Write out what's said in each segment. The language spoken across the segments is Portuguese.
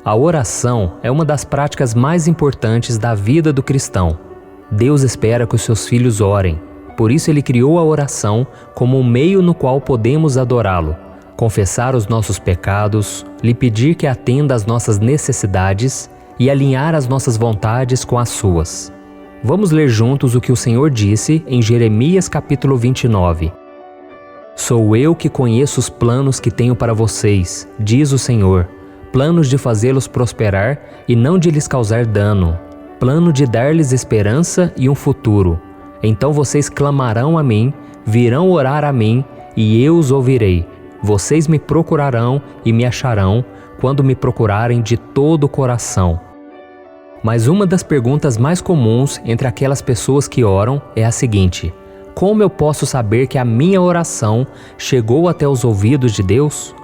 A oração é uma das práticas mais importantes da vida do cristão. Deus espera que os seus filhos orem. Por isso Ele criou a oração como um meio no qual podemos adorá-lo, confessar os nossos pecados, lhe pedir que atenda às nossas necessidades e alinhar as nossas vontades com as suas. Vamos ler juntos o que o Senhor disse em Jeremias capítulo 29. Sou eu que conheço os planos que tenho para vocês, diz o Senhor, planos de fazê-los prosperar e não de lhes causar dano, plano de dar-lhes esperança e um futuro. Então vocês clamarão a mim, virão orar a mim, e eu os ouvirei. Vocês me procurarão e me acharão, quando me procurarem de todo o coração. Mas uma das perguntas mais comuns entre aquelas pessoas que oram é a seguinte: como eu posso saber que a minha oração chegou até os ouvidos de Deus?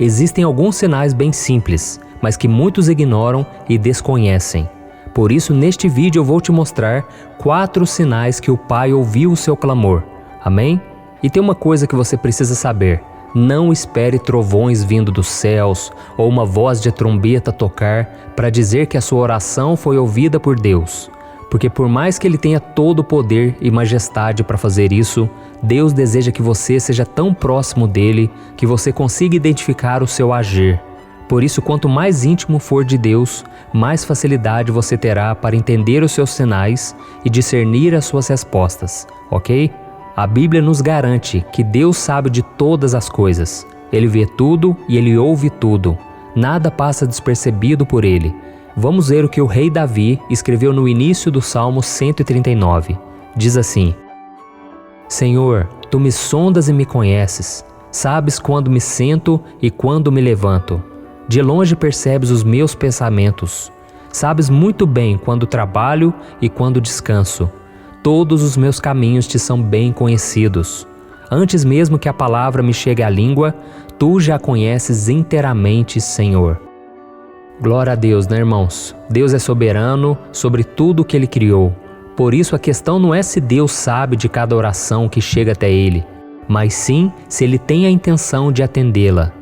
Existem alguns sinais bem simples, mas que muitos ignoram e desconhecem. Por isso, neste vídeo eu vou te mostrar 4 sinais que o Pai ouviu o seu clamor. Amém? E tem uma coisa que você precisa saber: não espere trovões vindo dos céus ou uma voz de trombeta tocar para dizer que a sua oração foi ouvida por Deus. Porque por mais que Ele tenha todo o poder e majestade para fazer isso, Deus deseja que você seja tão próximo dEle que você consiga identificar o seu agir. Por isso, quanto mais íntimo for de Deus, mais facilidade você terá para entender os seus sinais e discernir as suas respostas, ok? A Bíblia nos garante que Deus sabe de todas as coisas. Ele vê tudo e Ele ouve tudo. Nada passa despercebido por Ele. Vamos ver o que o rei Davi escreveu no início do Salmo 139. Diz assim: Senhor, Tu me sondas e me conheces. Sabes quando me sento e quando me levanto. De longe percebes os meus pensamentos. Sabes muito bem quando trabalho e quando descanso. Todos os meus caminhos te são bem conhecidos. Antes mesmo que a palavra me chegue à língua, Tu já conheces inteiramente, Senhor. Glória a Deus, né, irmãos? Deus é soberano sobre tudo o que Ele criou. Por isso a questão não é se Deus sabe de cada oração que chega até Ele, mas sim se Ele tem a intenção de atendê-la.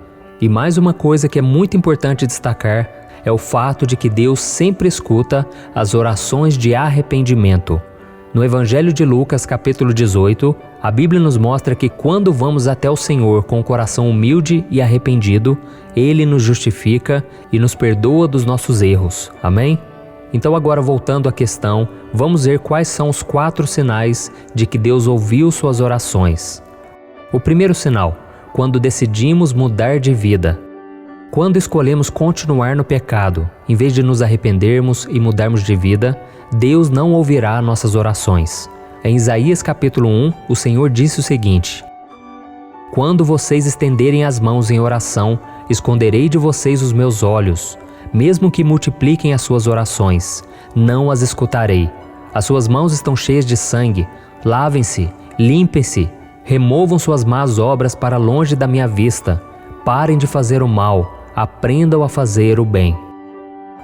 E mais uma coisa que é muito importante destacar é o fato de que Deus sempre escuta as orações de arrependimento. No Evangelho de Lucas, capítulo 18, a Bíblia nos mostra que quando vamos até o Senhor com o coração humilde e arrependido, Ele nos justifica e nos perdoa dos nossos erros. Amém? Então agora, voltando à questão, vamos ver quais são os 4 sinais de que Deus ouviu suas orações. O primeiro sinal: quando decidimos mudar de vida. Quando escolhemos continuar no pecado, em vez de nos arrependermos e mudarmos de vida, Deus não ouvirá nossas orações. Em Isaías capítulo 1, o Senhor disse o seguinte: Quando vocês estenderem as mãos em oração, esconderei de vocês os meus olhos. Mesmo que multipliquem as suas orações, não as escutarei. As suas mãos estão cheias de sangue. Lavem-se, limpem-se, removam suas más obras para longe da minha vista. Parem de fazer o mal, aprendam a fazer o bem.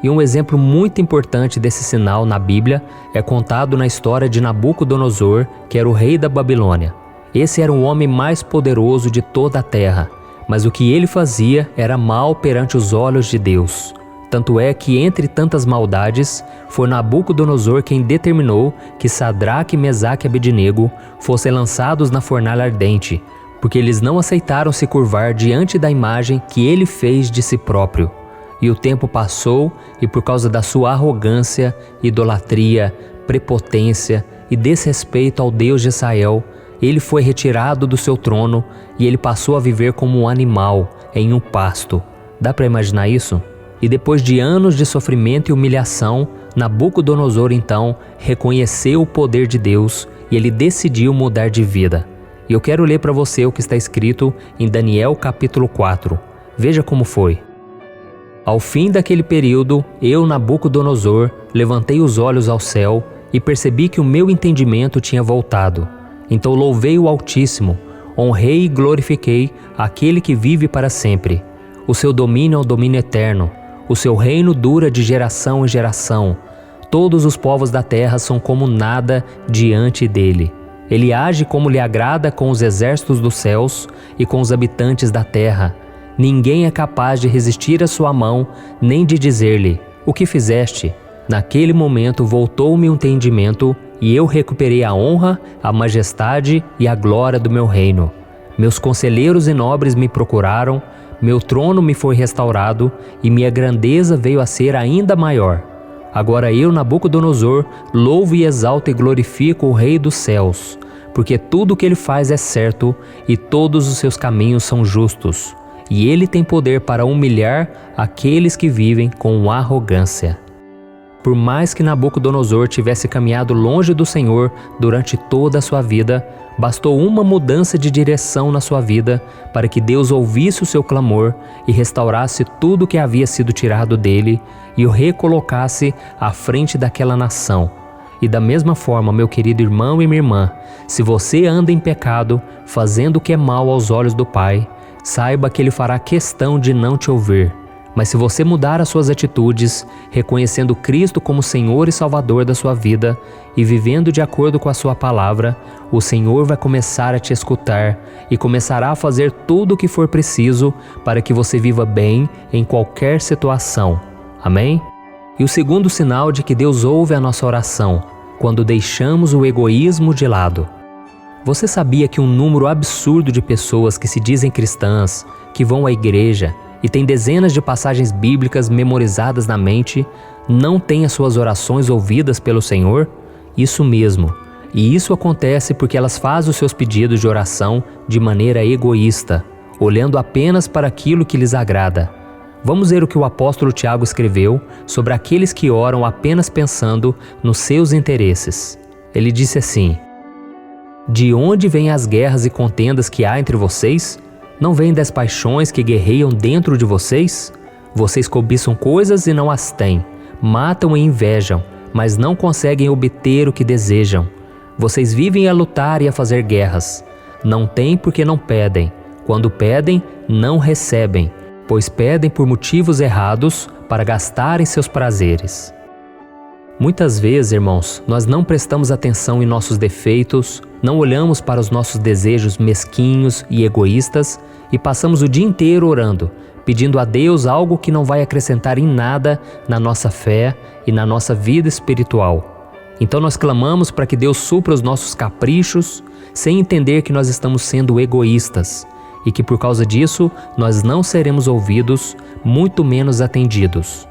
E um exemplo muito importante desse sinal na Bíblia é contado na história de Nabucodonosor, que era o rei da Babilônia. Esse era o homem mais poderoso de toda a terra, mas o que ele fazia era mal perante os olhos de Deus. Tanto é que, entre tantas maldades, foi Nabucodonosor quem determinou que Sadraque, Mesaque e Abednego fossem lançados na fornalha ardente, porque eles não aceitaram se curvar diante da imagem que ele fez de si próprio. E o tempo passou, e por causa da sua arrogância, idolatria, prepotência e desrespeito ao Deus de Israel, ele foi retirado do seu trono e ele passou a viver como um animal em um pasto. Dá para imaginar isso? E depois de anos de sofrimento e humilhação, Nabucodonosor então reconheceu o poder de Deus e ele decidiu mudar de vida. E eu quero ler para você o que está escrito em Daniel capítulo 4. Veja como foi. Ao fim daquele período, eu, Nabucodonosor, levantei os olhos ao céu e percebi que o meu entendimento tinha voltado. Então louvei o Altíssimo, honrei e glorifiquei aquele que vive para sempre. O seu domínio é um domínio eterno. O seu reino dura de geração em geração. Todos os povos da terra são como nada diante dele. Ele age como lhe agrada com os exércitos dos céus e com os habitantes da terra. Ninguém é capaz de resistir à sua mão, nem de dizer-lhe: o que fizeste? Naquele momento voltou-me o entendimento, e eu recuperei a honra, a majestade e a glória do meu reino. Meus conselheiros e nobres me procuraram, meu trono me foi restaurado, e minha grandeza veio a ser ainda maior. Agora eu, Nabucodonosor, louvo e exalto e glorifico o Rei dos céus, porque tudo o que ele faz é certo, e todos os seus caminhos são justos, e ele tem poder para humilhar aqueles que vivem com arrogância. Por mais que Nabucodonosor tivesse caminhado longe do Senhor durante toda a sua vida, bastou uma mudança de direção na sua vida para que Deus ouvisse o seu clamor e restaurasse tudo que havia sido tirado dele e o recolocasse à frente daquela nação. E da mesma forma, meu querido irmão e minha irmã, se você anda em pecado, fazendo o que é mal aos olhos do Pai, saiba que Ele fará questão de não te ouvir. Mas se você mudar as suas atitudes, reconhecendo Cristo como Senhor e Salvador da sua vida e vivendo de acordo com a sua palavra, o Senhor vai começar a te escutar e começará a fazer tudo o que for preciso para que você viva bem em qualquer situação. Amém? E o segundo sinal de que Deus ouve a nossa oração, quando deixamos o egoísmo de lado. Você sabia que um número absurdo de pessoas que se dizem cristãs, que vão à igreja, e tem dezenas de passagens bíblicas memorizadas na mente, não tem as suas orações ouvidas pelo Senhor? Isso mesmo. E isso acontece porque elas fazem os seus pedidos de oração de maneira egoísta, olhando apenas para aquilo que lhes agrada. Vamos ver o que o apóstolo Tiago escreveu sobre aqueles que oram apenas pensando nos seus interesses. Ele disse assim: de onde vêm as guerras e contendas que há entre vocês? Não vêm das paixões que guerreiam dentro de vocês? Vocês cobiçam coisas e não as têm, matam e invejam, mas não conseguem obter o que desejam. Vocês vivem a lutar e a fazer guerras. Não têm porque não pedem. Quando pedem, não recebem, pois pedem por motivos errados para gastarem seus prazeres. Muitas vezes, irmãos, nós não prestamos atenção em nossos defeitos, não olhamos para os nossos desejos mesquinhos e egoístas e passamos o dia inteiro orando, pedindo a Deus algo que não vai acrescentar em nada na nossa fé e na nossa vida espiritual. Então nós clamamos para que Deus supra os nossos caprichos, sem entender que nós estamos sendo egoístas e que por causa disso nós não seremos ouvidos, muito menos atendidos.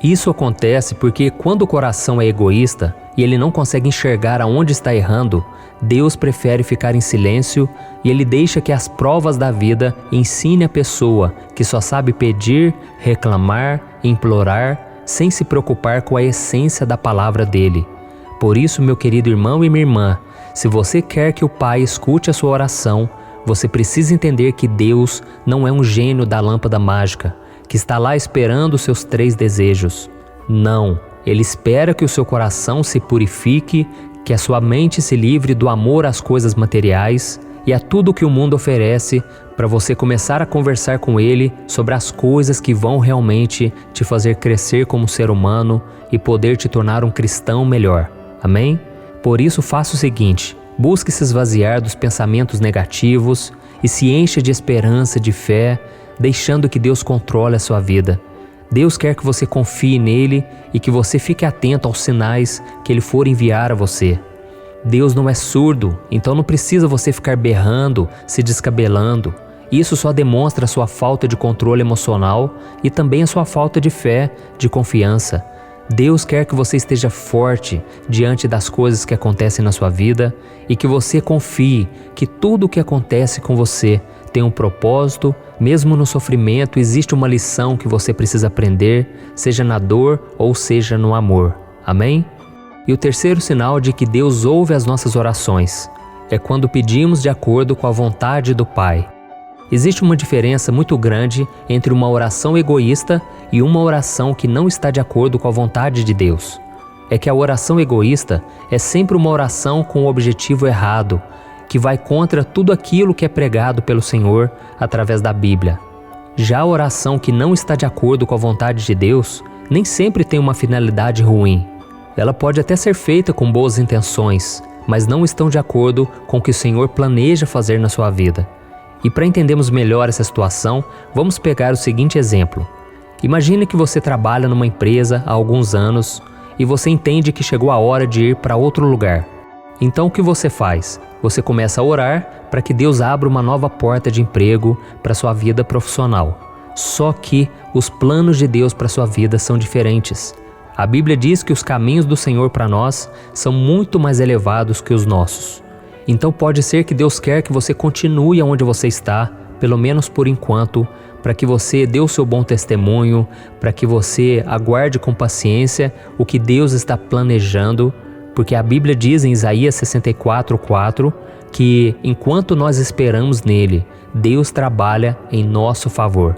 Isso acontece porque quando o coração é egoísta e ele não consegue enxergar aonde está errando, Deus prefere ficar em silêncio e Ele deixa que as provas da vida ensinem a pessoa que só sabe pedir, reclamar, implorar, sem se preocupar com a essência da palavra dele. Por isso, meu querido irmão e minha irmã, se você quer que o Pai escute a sua oração, você precisa entender que Deus não é um gênio da lâmpada mágica, que está lá esperando os seus 3 desejos. Não, Ele espera que o seu coração se purifique, que a sua mente se livre do amor às coisas materiais e a tudo que o mundo oferece, para você começar a conversar com Ele sobre as coisas que vão realmente te fazer crescer como ser humano e poder te tornar um cristão melhor. Amém? Por isso faça o seguinte: busque se esvaziar dos pensamentos negativos e se encha de esperança, de fé, deixando que Deus controle a sua vida. Deus quer que você confie nele e que você fique atento aos sinais que Ele for enviar a você. Deus não é surdo, então não precisa você ficar berrando, se descabelando. Isso só demonstra a sua falta de controle emocional e também a sua falta de fé, de confiança. Deus quer que você esteja forte diante das coisas que acontecem na sua vida e que você confie que tudo o que acontece com você tem um propósito. Mesmo no sofrimento existe uma lição que você precisa aprender, seja na dor ou seja no amor. Amém? E o terceiro sinal de que Deus ouve as nossas orações é quando pedimos de acordo com a vontade do Pai. Existe uma diferença muito grande entre uma oração egoísta e uma oração que não está de acordo com a vontade de Deus. É que a oração egoísta é sempre uma oração com o objetivo errado, que vai contra tudo aquilo que é pregado pelo Senhor através da Bíblia. Já a oração que não está de acordo com a vontade de Deus nem sempre tem uma finalidade ruim. Ela pode até ser feita com boas intenções, mas não estão de acordo com o que o Senhor planeja fazer na sua vida. E para entendermos melhor essa situação, vamos pegar o seguinte exemplo. Imagine que você trabalha numa empresa há alguns anos e você entende que chegou a hora de ir para outro lugar. Então o que você faz? Você começa a orar para que Deus abra uma nova porta de emprego para sua vida profissional. Só que os planos de Deus para sua vida são diferentes. A Bíblia diz que os caminhos do Senhor para nós são muito mais elevados que os nossos. Então pode ser que Deus quer que você continue onde você está, pelo menos por enquanto, para que você dê o seu bom testemunho, para que você aguarde com paciência o que Deus está planejando, porque a Bíblia diz em Isaías 64:4 que enquanto nós esperamos nele, Deus trabalha em nosso favor.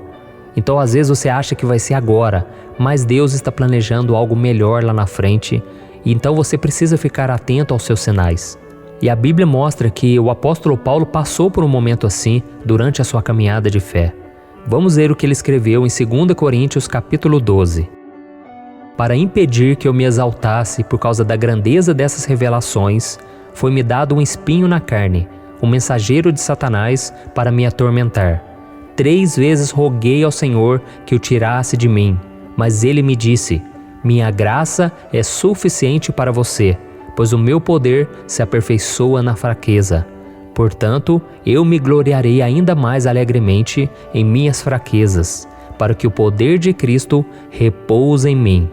Então às vezes você acha que vai ser agora, mas Deus está planejando algo melhor lá na frente, e então você precisa ficar atento aos seus sinais. E a Bíblia mostra que o apóstolo Paulo passou por um momento assim durante a sua caminhada de fé. Vamos ver o que ele escreveu em 2 Coríntios capítulo 12. Para impedir que eu me exaltasse por causa da grandeza dessas revelações, foi-me dado um espinho na carne, um mensageiro de Satanás para me atormentar. 3 vezes roguei ao Senhor que o tirasse de mim, mas ele me disse: minha graça é suficiente para você, pois o meu poder se aperfeiçoa na fraqueza. Portanto, eu me gloriarei ainda mais alegremente em minhas fraquezas, para que o poder de Cristo repouse em mim.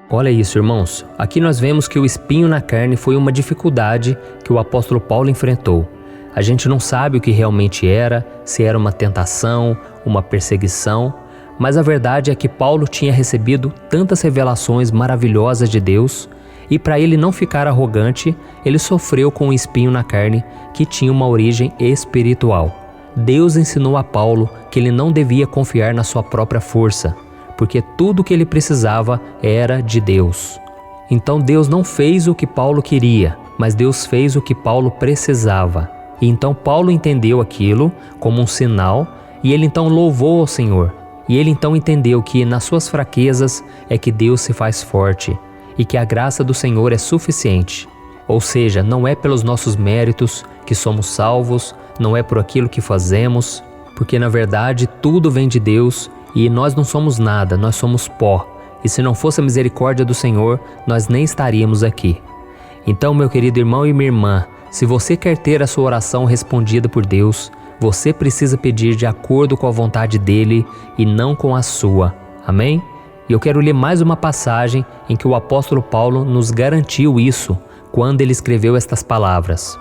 Olha isso, irmãos. Aqui nós vemos que o espinho na carne foi uma dificuldade que o apóstolo Paulo enfrentou. A gente não sabe o que realmente era, se era uma tentação, uma perseguição, mas a verdade é que Paulo tinha recebido tantas revelações maravilhosas de Deus, e para ele não ficar arrogante, ele sofreu com um espinho na carne que tinha uma origem espiritual. Deus ensinou a Paulo que ele não devia confiar na sua própria força, porque tudo o que ele precisava era de Deus. Então Deus não fez o que Paulo queria, mas Deus fez o que Paulo precisava. E então Paulo entendeu aquilo como um sinal, e ele então louvou ao Senhor. E ele então entendeu que nas suas fraquezas é que Deus se faz forte, e que a graça do Senhor é suficiente. Ou seja, não é pelos nossos méritos que somos salvos, não é por aquilo que fazemos, porque na verdade tudo vem de Deus e nós não somos nada, nós somos pó. E se não fosse a misericórdia do Senhor, nós nem estaríamos aqui. Então, meu querido irmão e minha irmã, se você quer ter a sua oração respondida por Deus, você precisa pedir de acordo com a vontade dele e não com a sua. Amém? E eu quero ler mais uma passagem em que o apóstolo Paulo nos garantiu isso, quando ele escreveu estas palavras.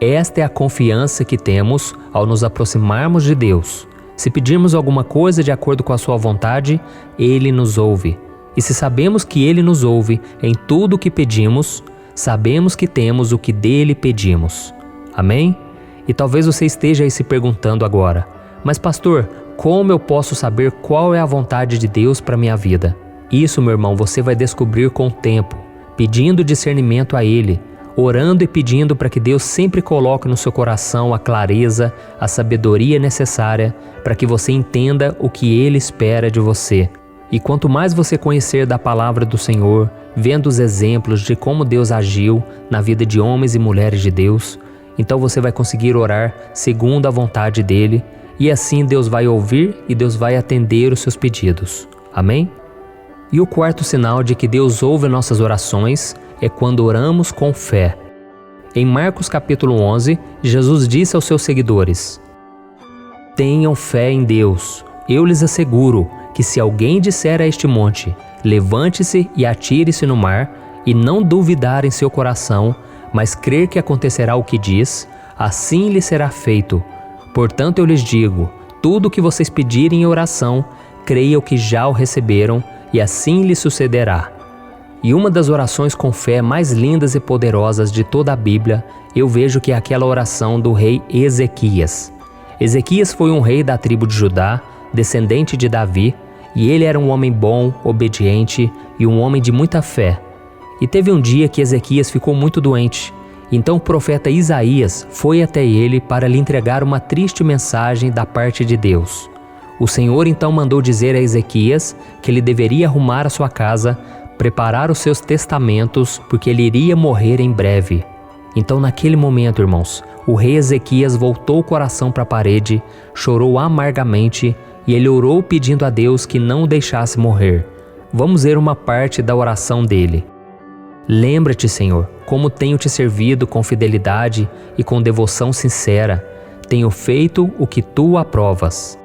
Esta é a confiança que temos ao nos aproximarmos de Deus. Se pedirmos alguma coisa de acordo com a sua vontade, Ele nos ouve. E se sabemos que Ele nos ouve em tudo o que pedimos, sabemos que temos o que dele pedimos. Amém? E talvez você esteja aí se perguntando agora, mas pastor, como eu posso saber qual é a vontade de Deus para minha vida? Isso, meu irmão, você vai descobrir com o tempo, pedindo discernimento a Ele, orando e pedindo para que Deus sempre coloque no seu coração a clareza, a sabedoria necessária para que você entenda o que Ele espera de você. E quanto mais você conhecer da palavra do Senhor, vendo os exemplos de como Deus agiu na vida de homens e mulheres de Deus, então você vai conseguir orar segundo a vontade dEle, e assim Deus vai ouvir e Deus vai atender os seus pedidos. Amém? E o quarto sinal de que Deus ouve nossas orações é quando oramos com fé. Em Marcos capítulo 11, Jesus disse aos seus seguidores: tenham fé em Deus. Eu lhes asseguro que se alguém disser a este monte, levante-se e atire-se no mar, e não duvidar em seu coração, mas crer que acontecerá o que diz, assim lhe será feito. Portanto eu lhes digo, tudo o que vocês pedirem em oração, creiam que já o receberam, e assim lhe sucederá. E uma das orações com fé mais lindas e poderosas de toda a Bíblia, eu vejo que é aquela oração do rei Ezequias. Ezequias foi um rei da tribo de Judá, descendente de Davi, e ele era um homem bom, obediente e um homem de muita fé. E teve um dia que Ezequias ficou muito doente. Então o profeta Isaías foi até ele para lhe entregar uma triste mensagem da parte de Deus. O Senhor então mandou dizer a Ezequias que ele deveria arrumar a sua casa, preparar os seus testamentos, porque ele iria morrer em breve. Então, naquele momento, irmãos, o rei Ezequias voltou o coração para a parede, chorou amargamente e ele orou pedindo a Deus que não o deixasse morrer. Vamos ver uma parte da oração dele. Lembra-te, Senhor, como tenho te servido com fidelidade e com devoção sincera. Tenho feito o que tu aprovas.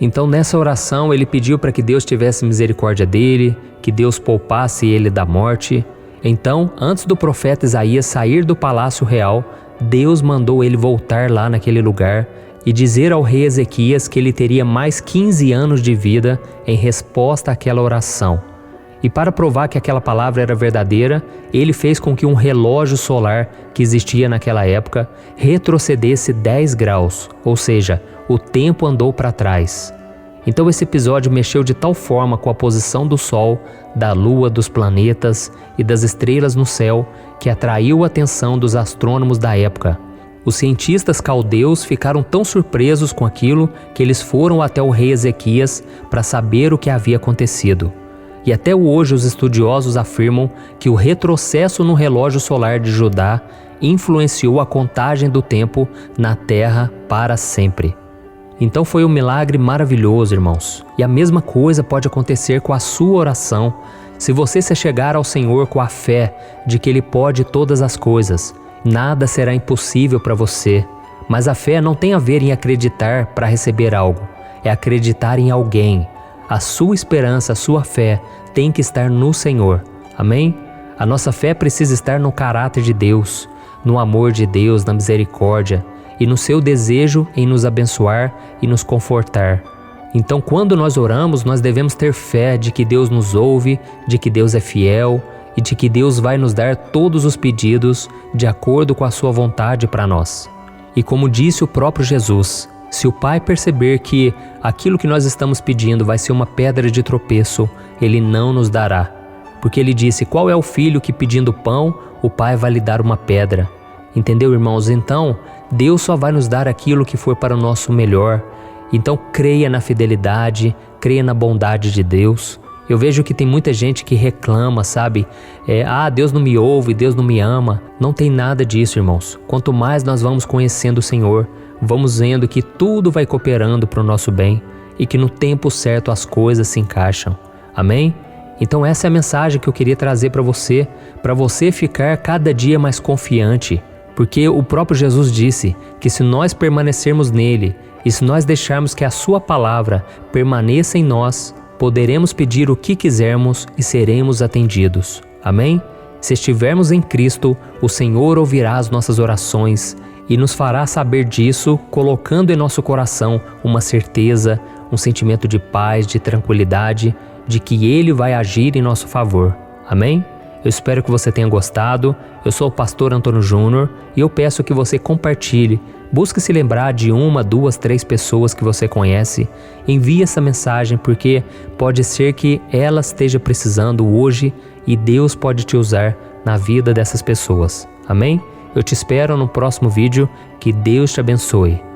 Então, nessa oração, ele pediu para que Deus tivesse misericórdia dele, que Deus poupasse ele da morte. Então, antes do profeta Isaías sair do palácio real, Deus mandou ele voltar lá naquele lugar e dizer ao rei Ezequias que ele teria mais 15 anos de vida em resposta àquela oração. E para provar que aquela palavra era verdadeira, ele fez com que um relógio solar que existia naquela época retrocedesse 10 graus, ou seja, o tempo andou para trás. Então esse episódio mexeu de tal forma com a posição do Sol, da Lua, dos planetas e das estrelas no céu que atraiu a atenção dos astrônomos da época. Os cientistas caldeus ficaram tão surpresos com aquilo que eles foram até o rei Ezequias para saber o que havia acontecido. E até hoje os estudiosos afirmam que o retrocesso no relógio solar de Judá influenciou a contagem do tempo na Terra para sempre. Então foi um milagre maravilhoso, irmãos. E a mesma coisa pode acontecer com a sua oração. Se você se chegar ao Senhor com a fé de que Ele pode todas as coisas, nada será impossível para você. Mas a fé não tem a ver em acreditar para receber algo, é acreditar em alguém. A sua esperança, a sua fé tem que estar no Senhor. Amém? A nossa fé precisa estar no caráter de Deus, no amor de Deus, na misericórdia e no seu desejo em nos abençoar e nos confortar. Então, quando nós oramos, nós devemos ter fé de que Deus nos ouve, de que Deus é fiel e de que Deus vai nos dar todos os pedidos de acordo com a sua vontade para nós. E como disse o próprio Jesus, se o Pai perceber que aquilo que nós estamos pedindo vai ser uma pedra de tropeço, Ele não nos dará. Porque Ele disse, qual é o filho que pedindo pão, o Pai vai lhe dar uma pedra? Entendeu, irmãos? Então, Deus só vai nos dar aquilo que for para o nosso melhor. Então, creia na fidelidade, creia na bondade de Deus. Eu vejo que tem muita gente que reclama, sabe? Deus não me ouve, Deus não me ama. Não tem nada disso, irmãos. Quanto mais nós vamos conhecendo o Senhor, vamos vendo que tudo vai cooperando para o nosso bem e que no tempo certo as coisas se encaixam. Amém? Então essa é a mensagem que eu queria trazer para você ficar cada dia mais confiante. Porque o próprio Jesus disse que se nós permanecermos nele e se nós deixarmos que a sua palavra permaneça em nós, poderemos pedir o que quisermos e seremos atendidos. Amém? Se estivermos em Cristo, o Senhor ouvirá as nossas orações e nos fará saber disso, colocando em nosso coração uma certeza, um sentimento de paz, de tranquilidade, de que Ele vai agir em nosso favor. Amém? Eu espero que você tenha gostado. Eu sou o pastor Antônio Júnior e eu peço que você compartilhe. Busque se lembrar de 1, 2, 3 pessoas que você conhece. Envie essa mensagem porque pode ser que ela esteja precisando hoje e Deus pode te usar na vida dessas pessoas. Amém? Eu te espero no próximo vídeo. Que Deus te abençoe.